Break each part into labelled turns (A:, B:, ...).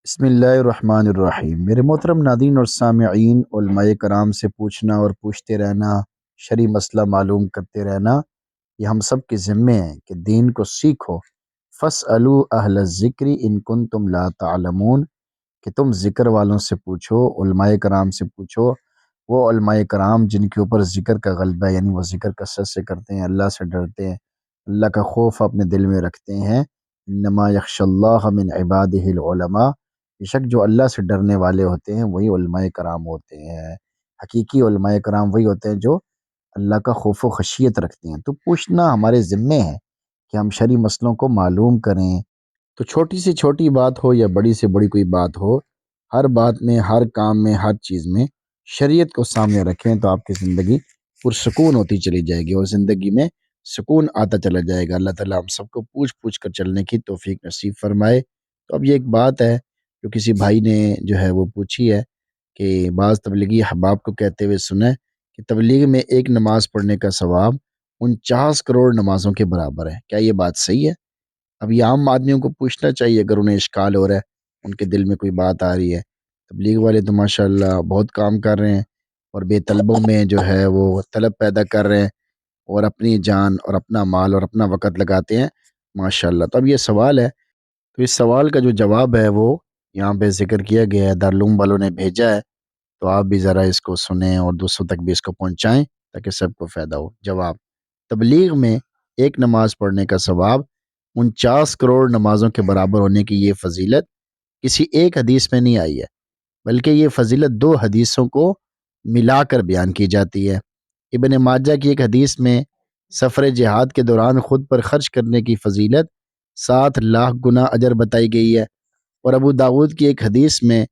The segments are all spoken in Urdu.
A: بسم اللہ الرحمن الرحیم۔ میرے محترم ناظرین اور سامعین، علماء کرام سے پوچھنا اور پوچھتے رہنا، شرعی مسئلہ معلوم کرتے رہنا، یہ ہم سب کے ذمے ہیں کہ دین کو سیکھو۔ فاسألوا اہل الذکر ان کنتم لا تعلمون، کہ تم ذکر والوں سے پوچھو، علماء کرام سے پوچھو، وہ علماء کرام جن کے اوپر ذکر کا غلبہ ہے، یعنی وہ ذکر کثرت سے کرتے ہیں، اللہ سے ڈرتے ہیں، اللہ کا خوف اپنے دل میں رکھتے ہیں۔ انما یخشی اللہ من عبادہ العلماء، بے شک جو اللہ سے ڈرنے والے ہوتے ہیں وہی علماء کرام ہوتے ہیں۔ حقیقی علماء کرام وہی ہوتے ہیں جو اللہ کا خوف و خشیت رکھتے ہیں۔ تو پوچھنا ہمارے ذمے ہے کہ ہم شرعی مسئلوں کو معلوم کریں، تو چھوٹی سے چھوٹی بات ہو یا بڑی سے بڑی کوئی بات ہو، ہر بات میں، ہر کام میں، ہر چیز میں شریعت کو سامنے رکھیں تو آپ کی زندگی پرسکون ہوتی چلی جائے گی اور زندگی میں سکون آتا چلا جائے گا۔ اللہ تعالیٰ ہم سب کو پوچھ پوچھ کر چلنے کی توفیق نصیب فرمائے۔ تو اب یہ ایک بات ہے جو کسی بھائی نے جو ہے وہ پوچھی ہے کہ بعض تبلیغی احباب کو کہتے ہوئے سنیں کہ تبلیغ میں ایک نماز پڑھنے کا ثواب 49 کروڑ نمازوں کے برابر ہے، کیا یہ بات صحیح ہے؟ اب یہ عام آدمیوں کو پوچھنا چاہیے اگر انہیں اشکال ہو رہا ہے، ان کے دل میں کوئی بات آ رہی ہے۔ تبلیغ والے تو ماشاءاللہ بہت کام کر رہے ہیں اور بے طلبوں میں جو ہے وہ طلب پیدا کر رہے ہیں اور اپنی جان اور اپنا مال اور اپنا وقت لگاتے ہیں ماشاءاللہ۔ تو اب یہ سوال ہے، تو اس سوال کا جو جواب ہے وہ یہاں پہ ذکر کیا گیا ہے، دارالعلوم والوں نے بھیجا ہے، تو آپ بھی ذرا اس کو سنیں اور دوسروں تک بھی اس کو پہنچائیں تاکہ سب کو فائدہ ہو۔ جواب: تبلیغ میں ایک نماز پڑھنے کا ثواب 49 کروڑ نمازوں کے برابر ہونے کی یہ فضیلت کسی ایک حدیث میں نہیں آئی ہے، بلکہ یہ فضیلت 2 حدیثوں کو ملا کر بیان کی جاتی ہے۔ ابن ماجہ کی ایک حدیث میں سفر جہاد کے دوران خود پر خرچ کرنے کی فضیلت 7 لاکھ گنا اجر بتائی گئی ہے، اور ابو داود کی ایک حدیث میں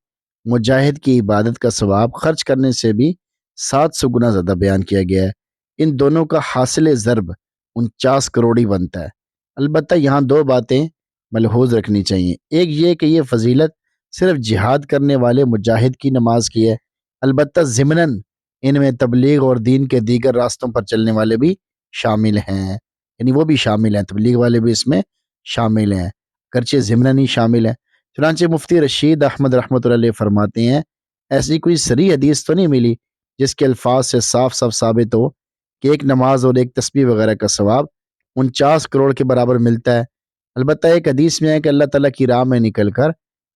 A: مجاہد کی عبادت کا ثواب خرچ کرنے سے بھی 700 گنا زیادہ بیان کیا گیا ہے۔ ان دونوں کا حاصل ضرب 49 کروڑ ہی بنتا ہے۔ البتہ یہاں 2 باتیں ملحوظ رکھنی چاہیے۔ ایک یہ کہ یہ فضیلت صرف جہاد کرنے والے مجاہد کی نماز کی ہے، البتہ ضمناً ان میں تبلیغ اور دین کے دیگر راستوں پر چلنے والے بھی شامل ہیں، یعنی وہ بھی شامل ہیں، تبلیغ والے بھی اس میں شامل ہیں، گرچہ ضمناً ہی شامل ہیں۔ چنانچہ مفتی رشید احمد رحمۃ اللہ علیہ فرماتے ہیں، ایسی کوئی صریح حدیث تو نہیں ملی جس کے الفاظ سے صاف صاف ثابت ہو کہ ایک نماز اور ایک تسبیح وغیرہ کا ثواب 49 کروڑ کے برابر ملتا ہے۔ البتہ ایک حدیث میں ہے کہ اللہ تعالیٰ کی راہ میں نکل کر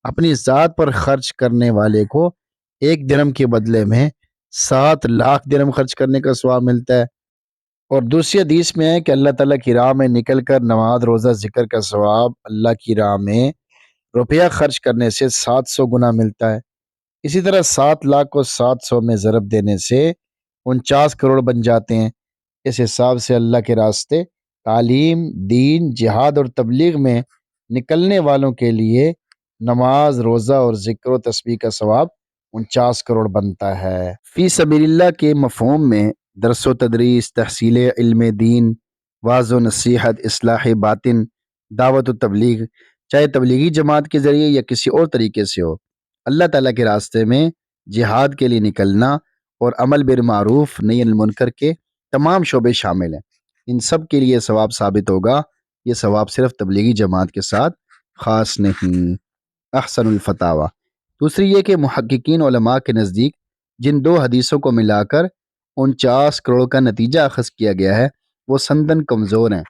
A: اپنی ذات پر خرچ کرنے والے کو 1 درہم کے بدلے میں 7 لاکھ درہم خرچ کرنے کا ثواب ملتا ہے، اور دوسری حدیث میں ہے کہ اللہ تعالیٰ کی راہ میں نکل کر نماز، روزہ، ذکر کا ثواب اللہ کی راہ میں روپیہ خرچ کرنے سے 700 گنا ملتا ہے۔ اسی طرح 7 لاکھ کو 700 میں ضرب دینے سے 49 کروڑ بن جاتے ہیں۔ اس حساب سے اللہ کے راستے، تعلیم، دین، جہاد اور تبلیغ میں نکلنے والوں کے لیے نماز، روزہ اور ذکر و تسبیح کا ثواب 49 کروڑ بنتا ہے۔ فی سبیل اللہ کے مفہوم میں درس و تدریس، تحصیل علم دین، واعظ و نصیحت، اصلاح باطن، دعوت و تبلیغ، چاہے تبلیغی جماعت کے ذریعے یا کسی اور طریقے سے ہو، اللہ تعالیٰ کے راستے میں جہاد کے لیے نکلنا اور عمل بالمعروف نہی عن المنکر کے تمام شعبے شامل ہیں، ان سب کے لیے ثواب ثابت ہوگا۔ یہ ثواب صرف تبلیغی جماعت کے ساتھ خاص نہیں۔ احسن الفتاوی: دوسری یہ کہ محققین علماء کے نزدیک جن 2 حدیثوں کو ملا کر 49 کروڑ کا نتیجہ اخذ کیا گیا ہے وہ سندن کمزور ہیں،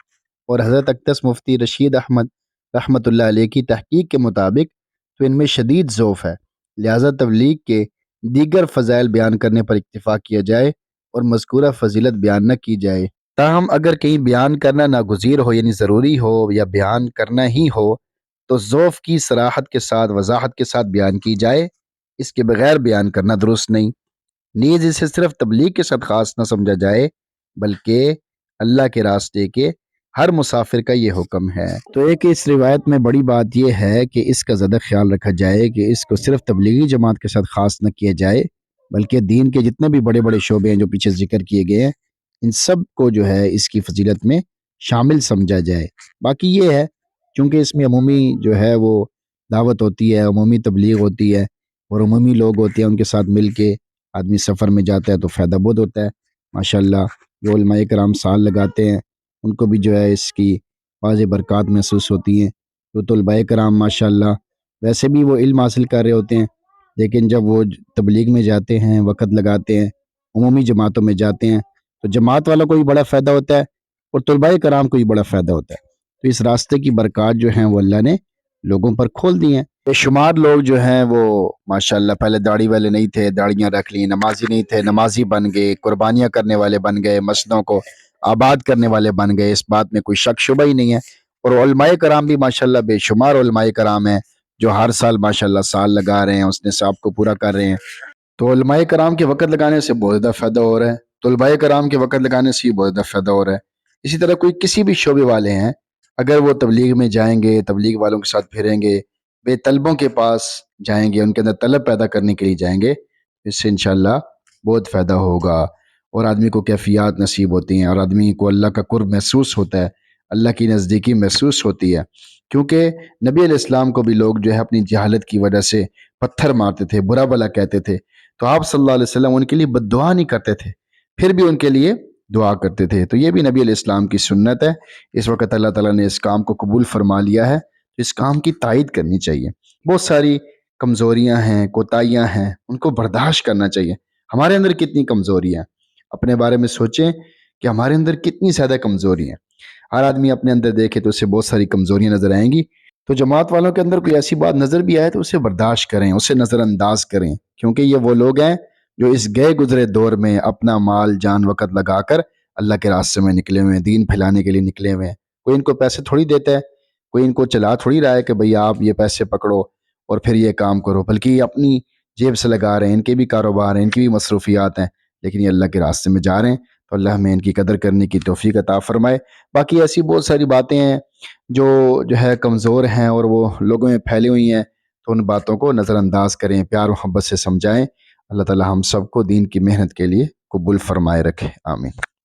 A: اور حضرت اقدس مفتی رشید احمد رحمۃ اللہ علیہ کی تحقیق کے مطابق تو ان میں شدید ضعف ہے، لہذا تبلیغ کے دیگر فضائل بیان کرنے پر اکتفا کیا جائے اور مذکورہ فضیلت بیان نہ کی جائے۔ تاہم اگر کہیں بیان کرنا ناگزیر ہو، یعنی ضروری ہو یا بیان کرنا ہی ہو، تو ضعف کی صراحت کے ساتھ، وضاحت کے ساتھ بیان کی جائے، اس کے بغیر بیان کرنا درست نہیں۔ نیز اسے صرف تبلیغ کے ساتھ خاص نہ سمجھا جائے، بلکہ اللہ کے راستے کے ہر مسافر کا یہ حکم ہے۔ تو ایک اس روایت میں بڑی بات یہ ہے کہ اس کا زیادہ خیال رکھا جائے کہ اس کو صرف تبلیغی جماعت کے ساتھ خاص نہ کیا جائے، بلکہ دین کے جتنے بھی بڑے بڑے شعبے ہیں جو پیچھے ذکر کیے گئے ہیں، ان سب کو جو ہے اس کی فضیلت میں شامل سمجھا جائے۔ باقی یہ ہے چونکہ اس میں عمومی جو ہے وہ دعوت ہوتی ہے، عمومی تبلیغ ہوتی ہے اور عمومی لوگ ہوتے ہیں، ان کے ساتھ مل کے آدمی سفر میں جاتا ہے تو فائدہ بہت ہوتا ہے ماشاءاللہ۔ جو علماء کرام سال لگاتے ہیں ان کو بھی جو ہے اس کی واضح برکات محسوس ہوتی ہیں۔ جو طلباء کرام ماشاءاللہ ویسے بھی وہ علم حاصل کر رہے ہوتے ہیں، لیکن جب وہ تبلیغ میں جاتے ہیں، وقت لگاتے ہیں، عمومی جماعتوں میں جاتے ہیں، تو جماعت والوں کو بھی بڑا فائدہ ہوتا ہے اور طلباء کرام کو بھی بڑا فائدہ ہوتا ہے۔ تو اس راستے کی برکات جو ہیں وہ اللہ نے لوگوں پر کھول دی ہیں۔ بے شمار لوگ جو ہیں وہ ماشاءاللہ پہلے داڑھی والے نہیں تھے، داڑھیاں رکھ لی، نمازی نہیں تھے، نمازی بن گئے، قربانیاں کرنے والے بن گئے، مسجدوں کو آباد کرنے والے بن گئے، اس بات میں کوئی شک شبہ ہی نہیں ہے۔ اور علماء کرام بھی ماشاءاللہ بے شمار علماء کرام ہیں جو ہر سال ماشاءاللہ سال لگا رہے ہیں، اس نصاب کو پورا کر رہے ہیں۔ تو علماء کرام کے وقت لگانے سے بہت زیادہ فائدہ ہو رہا ہے، طلباء کرام کے وقت لگانے سے بہت زیادہ فائدہ ہو رہا ہے۔ اسی طرح کوئی کسی بھی شعبے والے ہیں، اگر وہ تبلیغ میں جائیں گے، تبلیغ والوں کے ساتھ پھریں گے، بے طلبوں کے پاس جائیں گے، ان کے اندر طلب پیدا کرنے کے لیے جائیں گے، اس سے انشاءاللہ بہت فائدہ ہوگا اور آدمی کو کیفیات نصیب ہوتی ہیں اور آدمی کو اللہ کا قرب محسوس ہوتا ہے، اللہ کی نزدیکی محسوس ہوتی ہے۔ کیونکہ نبی علیہ السلام کو بھی لوگ جو ہے اپنی جہالت کی وجہ سے پتھر مارتے تھے، برا بھلا کہتے تھے، تو آپ صلی اللہ علیہ وسلم ان کے لیے بد دعا نہیں کرتے تھے، پھر بھی ان کے لیے دعا کرتے تھے۔ تو یہ بھی نبی علیہ السلام کی سنت ہے۔ اس وقت اللہ تعالیٰ نے اس کام کو قبول فرما لیا ہے، اس کام کی تائید کرنی چاہیے۔ بہت ساری کمزوریاں ہیں، کوتاہیاں ہیں، ان کو برداشت کرنا چاہیے۔ ہمارے اندر کتنی کمزوریاں ہیں، اپنے بارے میں سوچیں کہ ہمارے اندر کتنی زیادہ کمزوری ہیں۔ ہر آدمی اپنے اندر دیکھے تو اسے بہت ساری کمزوریاں نظر آئیں گی۔ تو جماعت والوں کے اندر کوئی ایسی بات نظر بھی آئے تو اسے برداشت کریں، اسے نظر انداز کریں، کیونکہ یہ وہ لوگ ہیں جو اس گئے گزرے دور میں اپنا مال جان وقت لگا کر اللہ کے راستے میں نکلے ہوئے ہیں، دین پھیلانے کے لیے نکلے ہوئے ہیں۔ کوئی ان کو پیسے تھوڑی دیتا ہے، کوئی ان کو چلا تھوڑی رہا ہے کہ بھئی آپ یہ پیسے پکڑو اور پھر یہ کام کرو، بلکہ یہ اپنی جیب سے لگا رہے ہیں، ان کے بھی کاروبار ہیں، ان کی بھی مصروفیات ہیں، لیکن یہ اللہ کے راستے میں جا رہے ہیں، تو اللہ ہمیں ان کی قدر کرنے کی توفیق عطا فرمائے۔ باقی ایسی بہت ساری باتیں ہیں جو ہے کمزور ہیں اور وہ لوگوں میں پھیلی ہوئی ہیں، تو ان باتوں کو نظر انداز کریں، پیار محبت سے سمجھائیں۔ اللہ تعالی ہم سب کو دین کی محنت کے لیے قبول فرمائے رکھے، آمین۔